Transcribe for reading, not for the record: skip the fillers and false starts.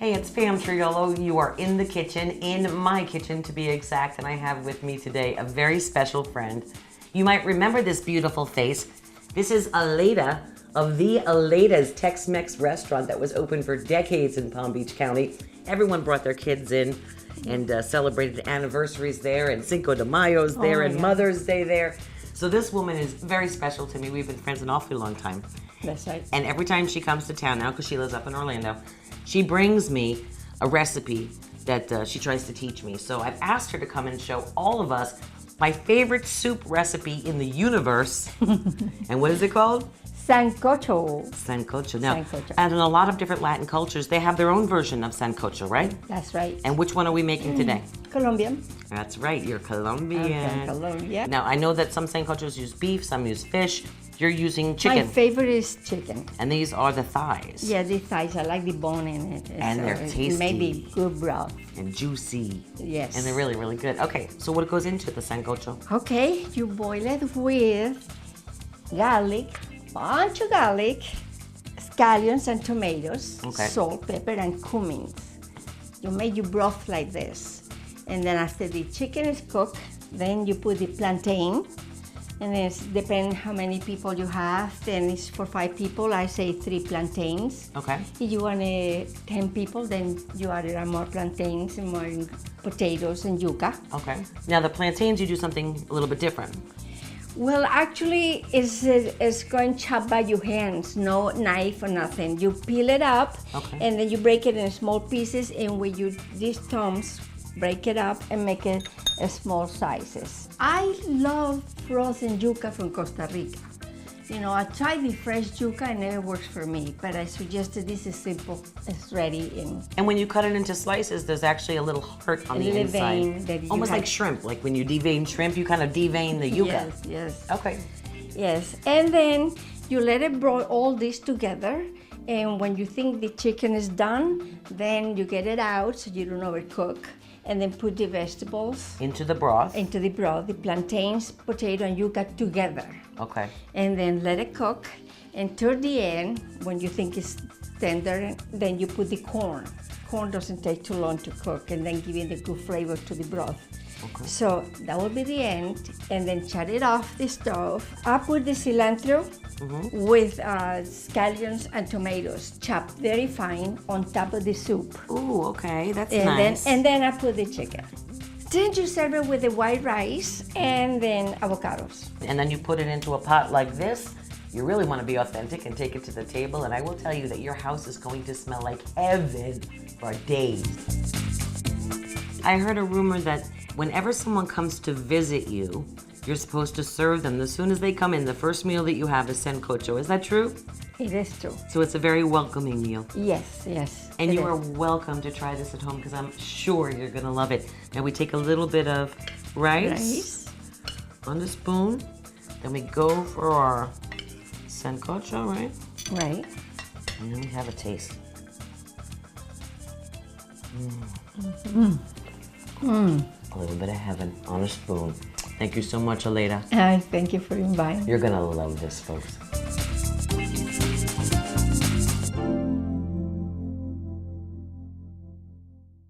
Hey, it's Pam Triolo. You are in the kitchen, in my kitchen to be exact, and I have with me today a very special friend. You might remember this beautiful face. This is Aleyda of the Aleyda's Tex-Mex restaurant that was open for decades in Palm Beach County. Everyone brought their kids in and celebrated anniversaries there, and Cinco de Mayo's there, and Mother's Day there. So this woman is very special to me. We've been friends an awfully long time. That's right. And every time she comes to town now, because she lives up in Orlando, she brings me a recipe that she tries to teach me. So I've asked her to come and show all of us my favorite soup recipe in the universe. And what is it called? Sancocho. Sancocho. Now, Sancocho. and in a lot of different Latin cultures, they have their own version of sancocho, right? That's right. And which one are we making today? Colombian. That's right, you're Colombian. Okay, Colombia. Now, I know that some sancochos use beef, some use fish. You're using chicken. My favorite is chicken. And these are the thighs. Yeah, the thighs. I like the bone in it. And they're tasty. Maybe good broth. And juicy. Yes. And they're really, really good. Okay, so what goes into the sancocho? Okay, you boil it with garlic, bunch of garlic, scallions and tomatoes, salt, pepper, and cumin. You make your broth like this. And then after the chicken is cooked, then you put the plantain. And it depends how many people you have. Then it's for 5 people, I say 3 plantains. Okay. If you want 10 people, then you add more plantains and more potatoes and yuca. Okay. Now the plantains, you do something a little bit different. Well, actually, it's going chopped by your hands, no knife or nothing. You peel it up, and then you break it in small pieces, and with these thumbs, break it up and make it small sizes. I love frozen yuca from Costa Rica. You know, I tried the fresh yuca and it never works for me, but I suggested this is simple, it's ready. And when you cut it into slices, there's actually a little heart on the inside. Almost like shrimp, like when you devein shrimp, you kind of devein the yuca. Yes, yes. Okay. Yes, and then you let it broil all this together, and when you think the chicken is done, then you get it out so you don't overcook. And then put the vegetables into the broth, the plantains, potato, and yuca together. Okay. And then let it cook. And toward the end, when you think it's tender, then you put the corn. Corn doesn't take too long to cook, and then giving the good flavor to the broth. Okay. So that will be the end, and then shut it off the stove. I put the cilantro with scallions and tomatoes chopped very fine on top of the soup. Ooh, okay, that's nice. And then I put the chicken. Then you serve it with the white rice and then avocados. And then you put it into a pot like this. You really want to be authentic and take it to the table, and I will tell you that your house is going to smell like heaven for days. I heard a rumor that whenever someone comes to visit you, you're supposed to serve them as soon as they come in. The first meal that you have is sancocho. Is that true? It is true. So it's a very welcoming meal. Yes, yes. And you are welcome to try this at home because I'm sure you're going to love it. Now we take a little bit of rice on the spoon. Then we go for our sancocho, right? Right. And then we have a taste. A little bit of heaven on a spoon. Thank you so much, Aleyda. Thank you for inviting me. You're gonna love this, folks.